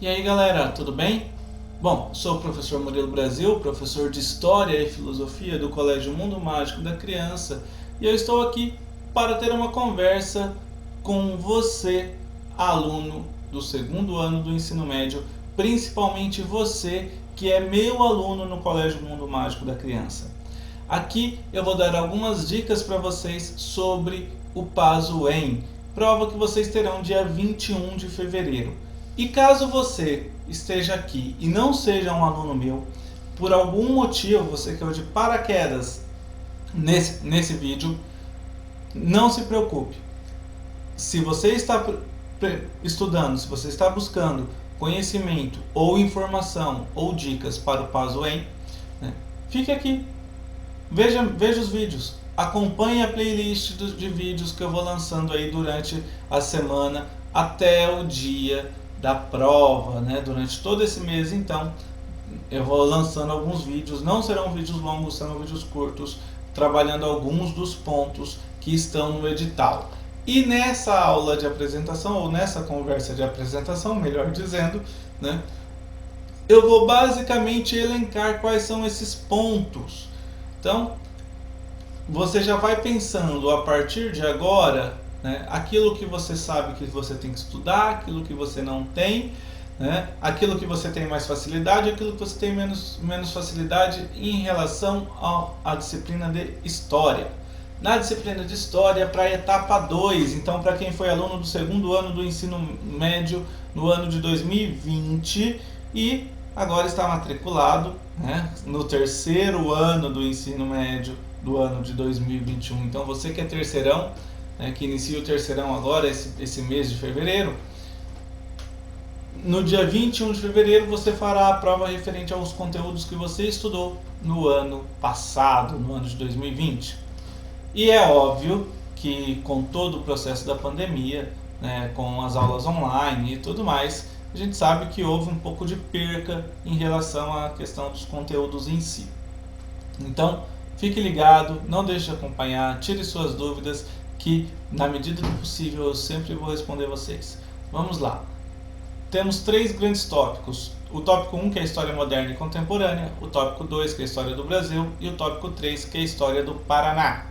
E aí galera, tudo bem? Bom, sou o professor Murilo Brasil, professor de História e Filosofia do Colégio Mundo Mágico da Criança, e eu estou aqui para ter uma conversa com você, aluno do segundo ano do ensino médio, principalmente você que é meu aluno no Colégio Mundo Mágico da Criança. Aqui eu vou dar algumas dicas para vocês sobre o Pazuem, prova que vocês terão dia 21 de fevereiro. E caso você esteja aqui e não seja um aluno meu, por algum motivo você caiu de paraquedas nesse vídeo, não se preocupe. Se você está estudando, se você está buscando conhecimento ou informação ou dicas para o Pazuem, fique aqui, veja os vídeos, acompanhe a playlist de vídeos que eu vou lançando aí durante a semana até o dia da prova, durante todo esse mês. Então eu vou lançando alguns vídeos, não serão vídeos longos, serão vídeos curtos, trabalhando alguns dos pontos que estão no edital. E nessa aula de apresentação, ou nessa conversa de apresentação, melhor dizendo, eu vou basicamente elencar quais são esses pontos. Então, você já vai pensando a partir de agora, aquilo que você sabe que você tem que estudar, aquilo que você não tem, aquilo que você tem mais facilidade, aquilo que você tem menos facilidade em relação à disciplina de História. Na disciplina de História, para a etapa 2, então para quem foi aluno do segundo ano do ensino médio no ano de 2020 e agora está matriculado no terceiro ano do ensino médio do ano de 2021. Então você que é terceirão, que inicia o terceirão agora, esse mês de fevereiro, no dia 21 de fevereiro você fará a prova referente aos conteúdos que você estudou no ano passado, no ano de 2020. E é óbvio que com todo o processo da pandemia, com as aulas online e tudo mais, a gente sabe que houve um pouco de perca em relação à questão dos conteúdos em si. Então, fique ligado, não deixe de acompanhar, tire suas dúvidas, que na medida do possível eu sempre vou responder vocês. Vamos lá. Temos 3 grandes tópicos. O tópico 1, que é a História Moderna e Contemporânea, o tópico 2, que é a História do Brasil, e o tópico 3, que é a História do Paraná.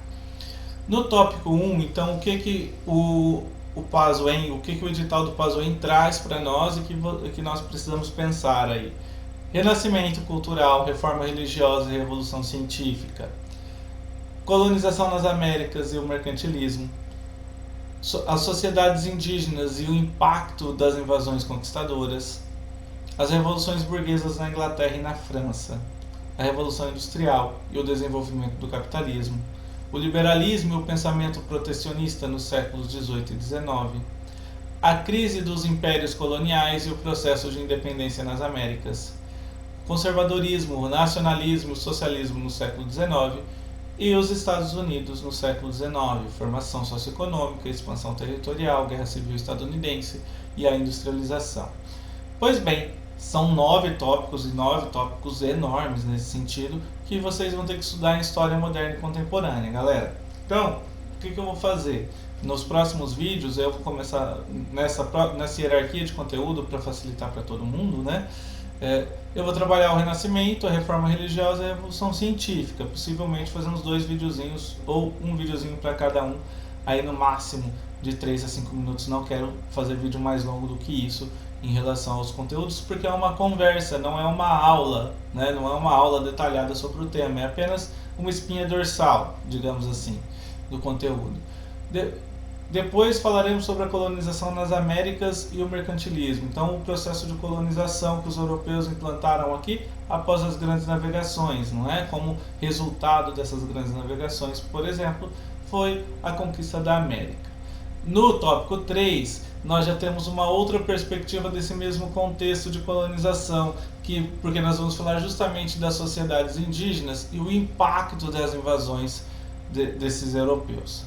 No tópico 1, então, o que o Pazuem, o que o edital do Pazuem traz para nós e que nós precisamos pensar aí? Renascimento cultural, reforma religiosa e revolução científica, colonização nas Américas e o mercantilismo, as sociedades indígenas e o impacto das invasões conquistadoras, as revoluções burguesas na Inglaterra e na França, a Revolução Industrial e o desenvolvimento do capitalismo, o liberalismo e o pensamento protecionista nos séculos XVIII e XIX, a crise dos impérios coloniais e o processo de independência nas Américas, conservadorismo, o nacionalismo e o socialismo no século XIX e os Estados Unidos no século XIX, formação socioeconômica, expansão territorial, guerra civil estadunidense e a industrialização. Pois bem, são 9 tópicos e 9 tópicos enormes nesse sentido que vocês vão ter que estudar em História Moderna e Contemporânea, galera. Então, o que eu vou fazer? Nos próximos vídeos eu vou começar nessa hierarquia de conteúdo para facilitar para todo mundo, eu vou trabalhar o Renascimento, a Reforma Religiosa e a Revolução Científica, possivelmente fazendo os 2 videozinhos ou um videozinho para cada um, aí no máximo de 3 a 5 minutos. Não quero fazer vídeo mais longo do que isso em relação aos conteúdos, porque é uma conversa, não é uma aula, não é uma aula detalhada sobre o tema, é apenas uma espinha dorsal, digamos assim, do conteúdo. Depois falaremos sobre a colonização nas Américas e o mercantilismo. Então, o processo de colonização que os europeus implantaram aqui após as grandes navegações, Como resultado dessas grandes navegações, por exemplo, foi a conquista da América. No tópico 3, nós já temos uma outra perspectiva desse mesmo contexto de colonização, porque nós vamos falar justamente das sociedades indígenas e o impacto das invasões desses europeus.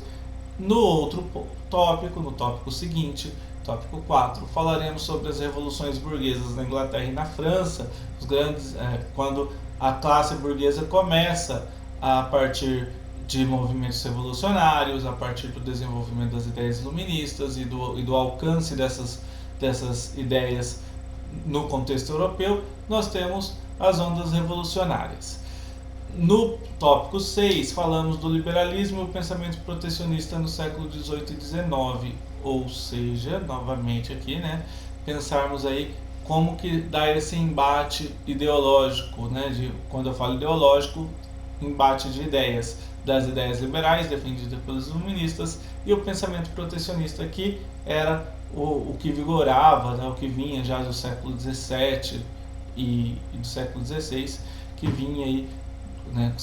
No outro tópico, no tópico seguinte, tópico 4, falaremos sobre as revoluções burguesas na Inglaterra e na França, quando a classe burguesa começa a partir de movimentos revolucionários, a partir do desenvolvimento das ideias iluministas e do alcance dessas ideias no contexto europeu, nós temos as ondas revolucionárias. No tópico 6, falamos do liberalismo e o pensamento protecionista no século XVIII e XIX, ou seja, novamente aqui, né, pensarmos aí como que dá esse embate ideológico, né, quando eu falo ideológico, embate de ideias, das ideias liberais defendidas pelos iluministas e o pensamento protecionista que era o que vigorava, né, o que vinha já do século XVII e do século XVI, que vinha aí, né,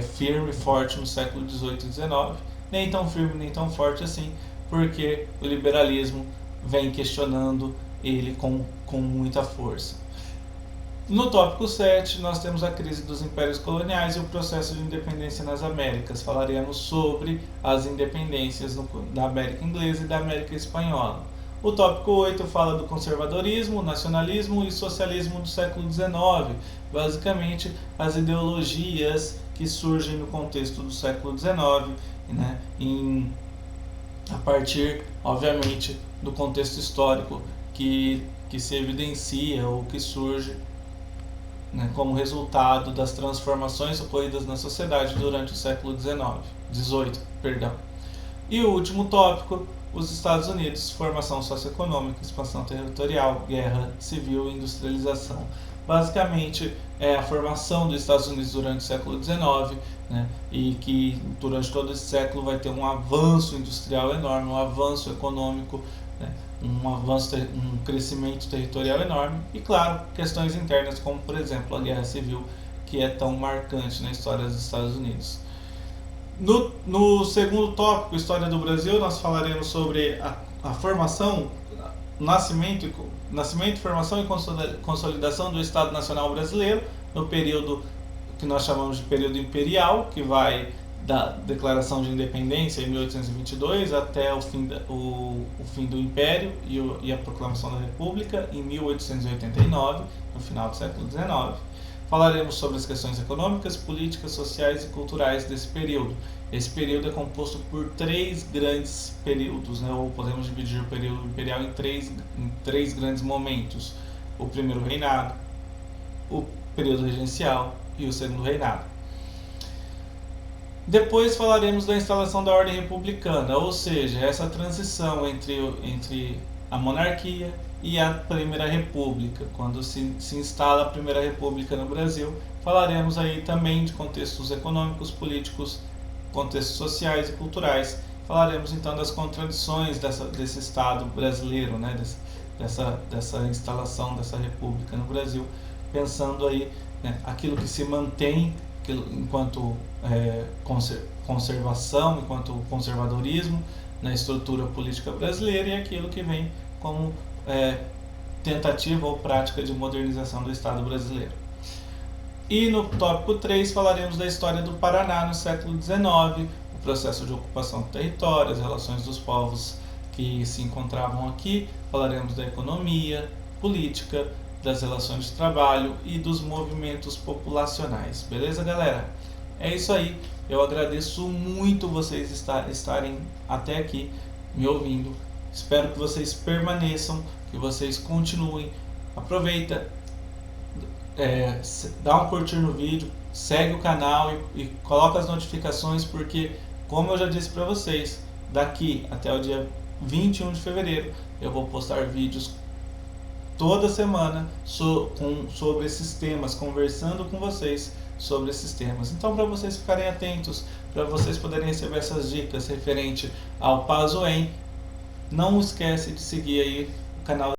firme e forte no século XVIII e XIX, nem tão firme nem tão forte assim, porque o liberalismo vem questionando ele com muita força. No tópico 7, nós temos a crise dos impérios coloniais e o processo de independência nas Américas. Falaremos sobre as independências da América Inglesa e da América Espanhola. O tópico 8 fala do conservadorismo, nacionalismo e socialismo do século XIX, basicamente as ideologias que surgem no contexto do século XIX, né, a partir, obviamente, do contexto histórico que se evidencia ou que surge, né, como resultado das transformações ocorridas na sociedade durante o século XVIII. E o último tópico, os Estados Unidos, formação socioeconômica, expansão territorial, guerra civil e industrialização. Basicamente, é a formação dos Estados Unidos durante o século XIX, né, e que durante todo esse século vai ter um avanço industrial enorme, um avanço econômico, né, um crescimento territorial enorme e, claro, questões internas como, por exemplo, a Guerra Civil, que é tão marcante na história dos Estados Unidos. No segundo tópico, História do Brasil, nós falaremos sobre a formação, nascimento, formação e consolidação do Estado Nacional Brasileiro, no período que nós chamamos de período imperial, que vai da Declaração de Independência em 1822 até o fim do Império e a Proclamação da República em 1889, no final do século XIX. Falaremos sobre as questões econômicas, políticas, sociais e culturais desse período. Esse período é composto por 3 grandes períodos, né? Ou podemos dividir o período imperial em três grandes momentos. O primeiro reinado, o período regencial e o segundo reinado. Depois falaremos da instalação da ordem republicana, ou seja, essa transição entre a monarquia e a Primeira República, quando se instala a Primeira República no Brasil. Falaremos aí também de contextos econômicos, políticos, contextos sociais e culturais. Falaremos então das contradições desse Estado brasileiro, né, dessa instalação dessa República no Brasil, pensando aí, né, aquilo que se mantém enquanto conservação, enquanto conservadorismo na estrutura política brasileira e aquilo que vem como tentativa ou prática de modernização do Estado brasileiro. E no tópico 3 falaremos da história do Paraná no século XIX, o processo de ocupação do território, as relações dos povos que se encontravam aqui. Falaremos da economia, política, das relações de trabalho e dos movimentos populacionais. Beleza, galera? É isso aí. Eu agradeço muito vocês estarem até aqui me ouvindo. Espero que vocês permaneçam, que vocês continuem. Aproveita, dá um curtir no vídeo, segue o canal e coloca as notificações, porque, como eu já disse para vocês, daqui até o dia 21 de fevereiro eu vou postar vídeos toda semana sobre esses temas, conversando com vocês sobre esses temas. Então, para vocês ficarem atentos, para vocês poderem receber essas dicas referente ao Pazuem, não esquece de seguir aí o canal